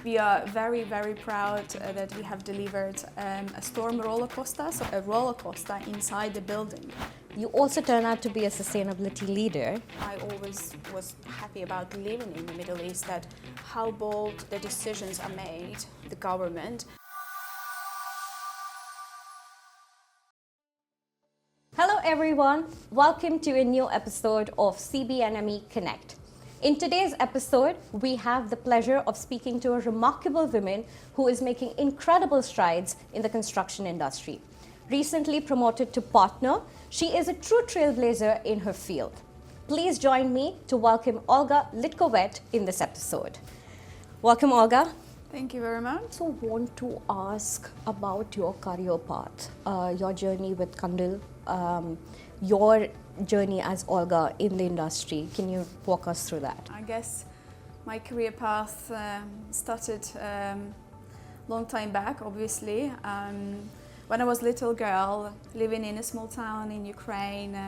We are very, very proud that we have delivered a storm roller coaster, so a roller coaster inside the building. You also turn out to be a sustainability leader. I always was happy about living in the Middle East, that how bold the decisions are made, the government. Hello everyone, welcome to a new episode of CBNME Connect. In today's episode, we have the pleasure of speaking to a remarkable woman who is making incredible strides in the construction industry. Recently promoted to partner, she is a true trailblazer in her field. Please join me to welcome Olga Litkovets in this episode. Welcome, Olga. Thank you very much. So I want to ask about your career path, your journey with Cundall, your journey as Olga in the industry. Can you walk us through that? I guess my career path started long time back, obviously. When I was a little girl living in a small town in Ukraine,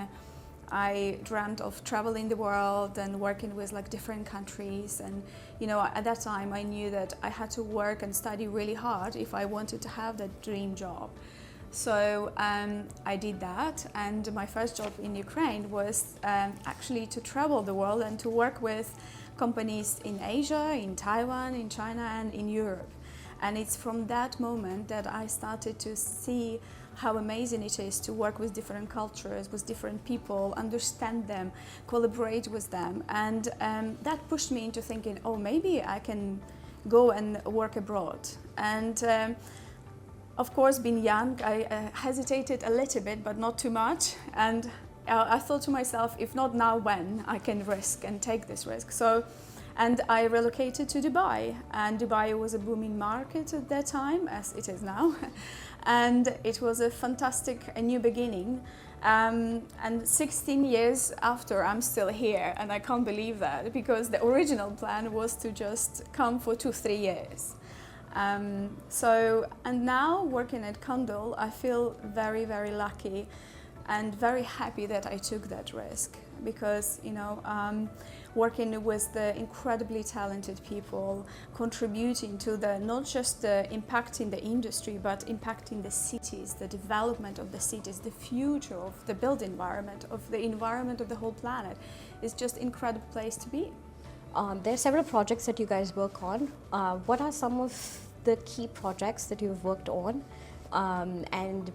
I dreamt of traveling the world and working with different countries. And at that time I knew that I had to work and study really hard if I wanted to have that dream job. So I did that, and my first job in Ukraine was actually to travel the world and to work with companies in Asia, in Taiwan, in China and in Europe. And it's from that moment that I started to see how amazing it is to work with different cultures, with different people, understand them, collaborate with them. And that pushed me into thinking, oh, maybe I can go and work abroad. And of course, being young, I hesitated a little bit, but not too much. And I thought to myself, if not now, when I can risk and take this risk. And I relocated to Dubai, and Dubai was a booming market at that time, as it is now. And it was a fantastic new beginning. And 16 years after, I'm still here, and I can't believe that, because the original plan was to just come for 2-3 years. And now working at Cundall, I feel very, very lucky and very happy that I took that risk, because working with the incredibly talented people, contributing to not just the impact in the industry, but impacting the cities, the development of the cities, the future of the built environment, of the whole planet, is just an incredible place to be. There are several projects that you guys work on. What are some of the key projects that you've worked on, and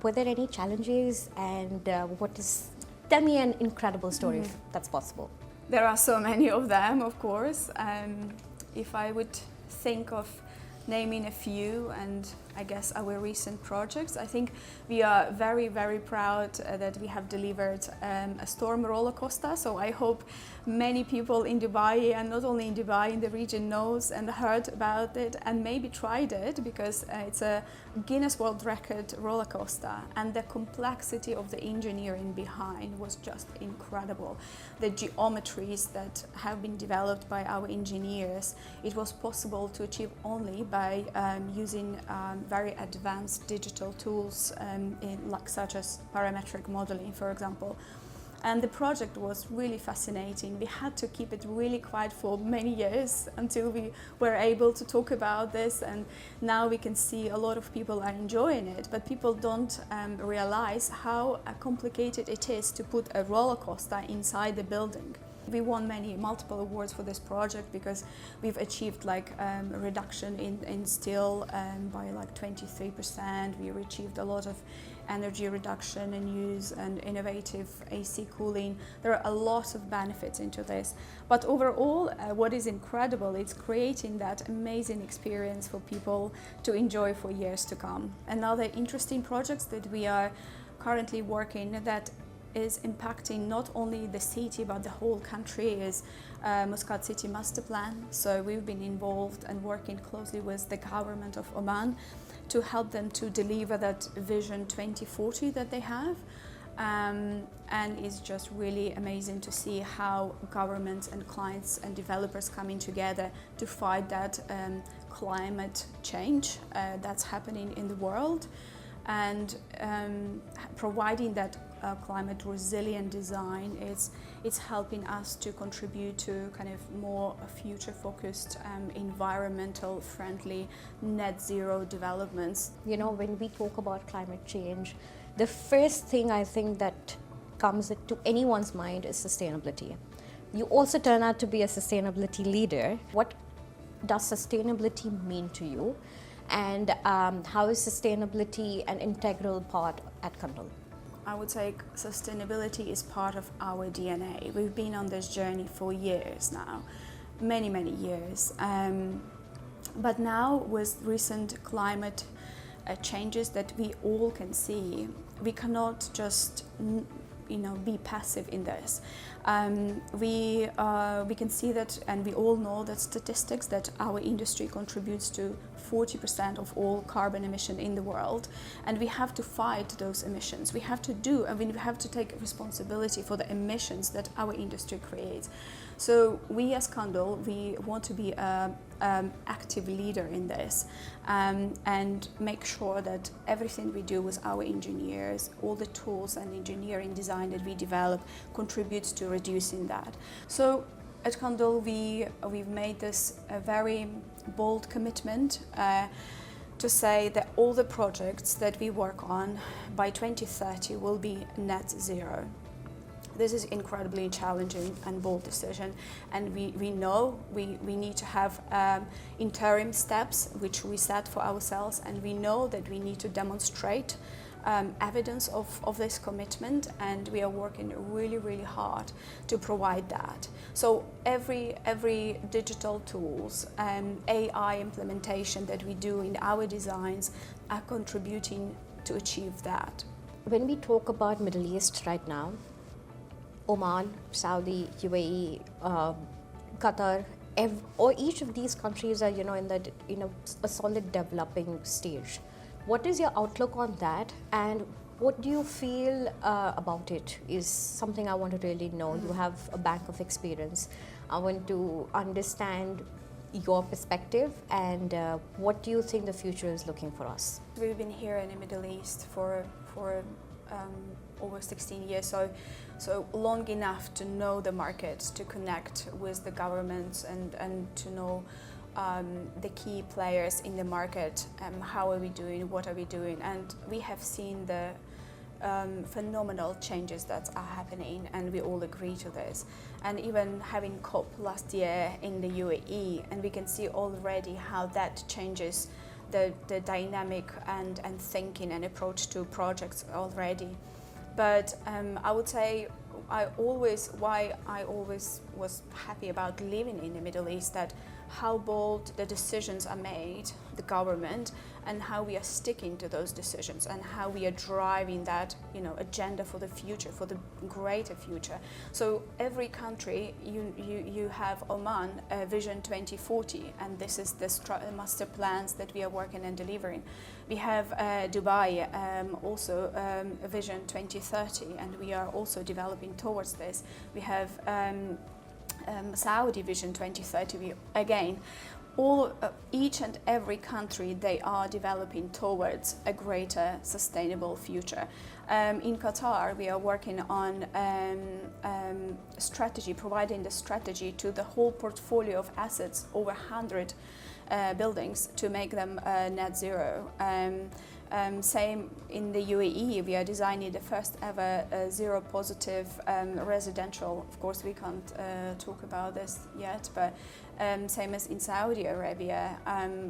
were there any challenges, and tell me an incredible story if that's possible. There are so many of them, of course. If I would think of naming a few, and I guess our recent projects, I think we are very, very proud that we have delivered a storm roller coaster. So I hope many people in Dubai, and not only in Dubai, in the region, knows and heard about it and maybe tried it, because it's a Guinness World Record roller coaster, and the complexity of the engineering behind was just incredible. The geometries that have been developed by our engineers, it was possible to achieve only by using very advanced digital tools such as parametric modeling, for example. And the project was really fascinating. We had to keep it really quiet for many years until we were able to talk about this, and now we can see a lot of people are enjoying it, but people don't realize how complicated it is to put a roller coaster inside the building. We won multiple awards for this project because we've achieved a reduction in steel by 23%. We achieved a lot of energy reduction and use and innovative AC cooling. There are a lot of benefits into this. But overall, what is incredible, it's creating that amazing experience for people to enjoy for years to come. Another interesting projects that we are currently working that is impacting not only the city but the whole country is Muscat City Master Plan. So we've been involved and working closely with the government of Oman to help them to deliver that Vision 2040 that they have. And it's just really amazing to see how governments and clients and developers coming together to fight that climate change that's happening in the world, and providing that climate resilient design. It's helping us to contribute to kind of more future focused, environmental friendly, net zero developments. You know, when we talk about climate change, the first thing I think that comes to anyone's mind is sustainability. You also turn out to be a sustainability leader. What does sustainability mean to you? And how is sustainability an integral part at Cundall? I would say sustainability is part of our DNA. We've been on this journey for years now, many, many years. But now with recent climate changes that we all can see, we cannot just be passive in this. We can see that, and we all know that statistics that our industry contributes to 40% of all carbon emission in the world, and we have to fight those emissions. We have to we have to take responsibility for the emissions that our industry creates. So we as Cundall, we want to be an active leader in this, and make sure that everything we do with our engineers, all the tools and engineering design that we develop contributes to reducing that. So at Cundall, we've made this a very bold commitment to say that all the projects that we work on by 2030 will be net zero. This is incredibly challenging and bold decision, and we know we need to have interim steps which we set for ourselves, and we know that we need to demonstrate evidence of this commitment, and we are working really, really hard to provide that. So every digital tools and AI implementation that we do in our designs are contributing to achieve that. When we talk about Middle East right now, Oman, Saudi, UAE, Qatar, or each of these countries are in a solid developing stage. What is your outlook on that, and what do you feel about it is something I want to really know. You have a bank of experience. I want to understand your perspective, and what do you think the future is looking for us? We've been here in the Middle East for over 16 years, so long enough to know the market, to connect with the governments, and to know the key players in the market. How are we doing? What are we doing? And we have seen the phenomenal changes that are happening, and we all agree to this. And even having COP last year in the UAE, and we can see already how that changes the dynamic and thinking and approach to projects already. But I would say why I always was happy about living in the Middle East, that how bold the decisions are made, the government, and how we are sticking to those decisions, and how we are driving that agenda for the future, for the greater future. So every country, you have Oman, Vision 2040, and this is the master plans that we are working and delivering. We have Dubai, also Vision 2030, and we are also developing towards this. We have Saudi Vision 2030. Again, each and every country, they are developing towards a greater sustainable future. In Qatar, we are working on strategy, providing the strategy to the whole portfolio of assets, over 100 buildings, to make them net zero. Same in the UAE, we are designing the first ever zero positive residential. Of course, we can't talk about this yet, but same as in Saudi Arabia,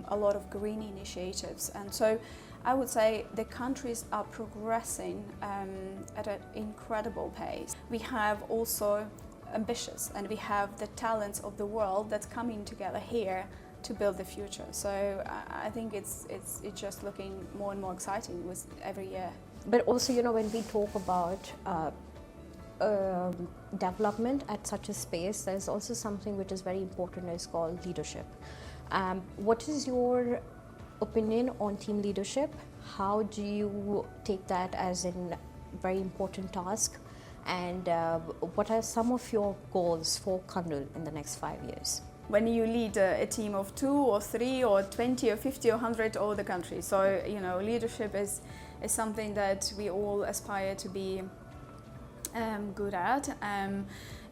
a lot of green initiatives. And so I would say the countries are progressing at an incredible pace. We have also ambitious, and we have the talents of the world that's coming together here to build the future. So I think it's just looking more and more exciting with every year. But also, when we talk about development at such a space, there's also something which is very important, is called leadership. What is your opinion on team leadership? How do you take that as a very important task? And what are some of your goals for Cundall in the next 5 years? When you lead a team of 2 or 3 or 20 or 50 or 100 over the country, so leadership is something that we all aspire to be good at.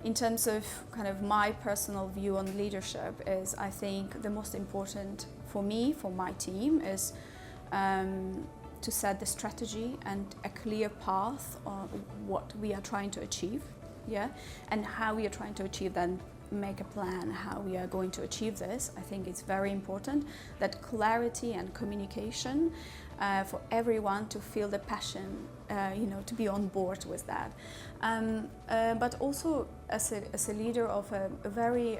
In terms of kind of my personal view on leadership is, I think the most important for me, for my team, is to set the strategy and a clear path on what we are trying to achieve, and how we are trying to achieve that. Make a plan how we are going to achieve this. I think it's very important that clarity and communication for everyone to feel the passion, to be on board with that. But also as a leader of a very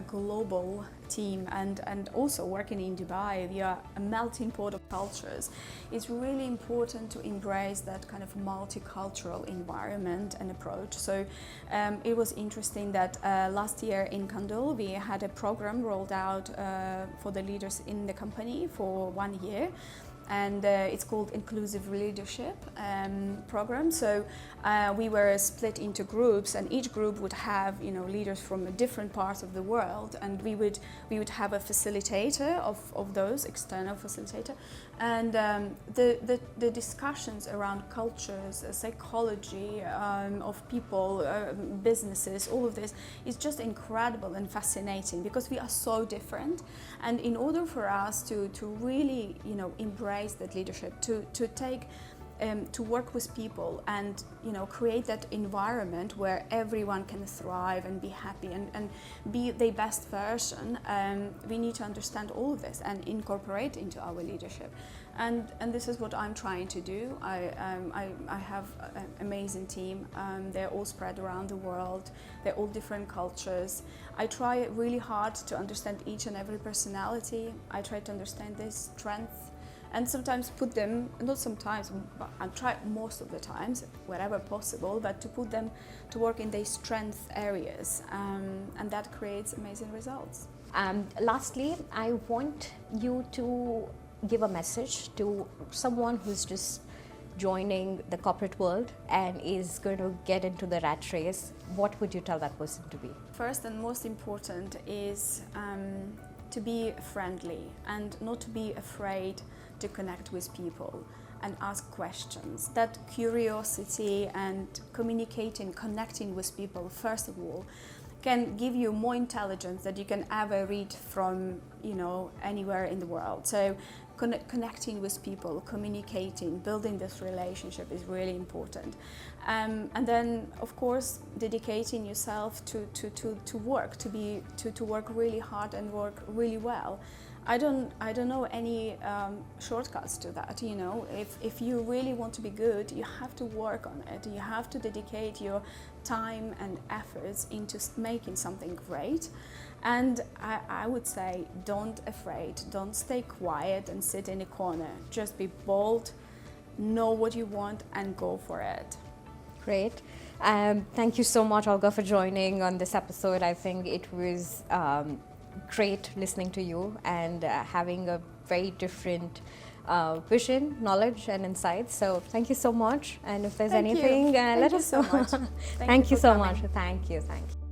global team and also working in Dubai, we are a melting pot of cultures. It's really important to embrace that kind of multicultural environment and approach. So it was interesting that last year in Cundall we had a program rolled out for the leaders in the company for 1 year. And it's called Inclusive Leadership program. So we were split into groups, and each group would have leaders from different parts of the world, and we would have a facilitator of those, external facilitator, and the discussions around cultures, psychology of people, businesses, all of this is just incredible and fascinating because we are so different. And in order for us to really embrace that leadership, to take to work with people and create that environment where everyone can thrive and be happy and be their best version, we need to understand all of this and incorporate into our leadership. And this is what I'm trying to do. I have an amazing team. They're all spread around the world. They're all different cultures. I try really hard to understand each and every personality. I try to understand their strengths and sometimes put them, not sometimes, but I try most of the times, wherever possible, but to put them to work in their strength areas, and that creates amazing results. Lastly, I want you to give a message to someone who's just joining the corporate world and is going to get into the rat race. What would you tell that person to be? First and most important is to be friendly and not to be afraid to connect with people and ask questions. That curiosity and communicating, connecting with people, first of all, can give you more intelligence that you can ever read from, anywhere in the world. So connecting with people, communicating, building this relationship is really important. And then, of course, dedicating yourself to work, to work really hard and work really well. I don't know any shortcuts to that. If you really want to be good, you have to work on it. You have to dedicate your time and efforts into making something great. And I would say, don't afraid, don't stay quiet and sit in a corner. Just be bold, know what you want, and go for it. Great. Thank you so much, Olga, for joining on this episode. I think it was great listening to you and having a very different vision, knowledge and insights. So thank you so much. And if there's anything, let us know. Thank you so much. Thank you so much. Thank you.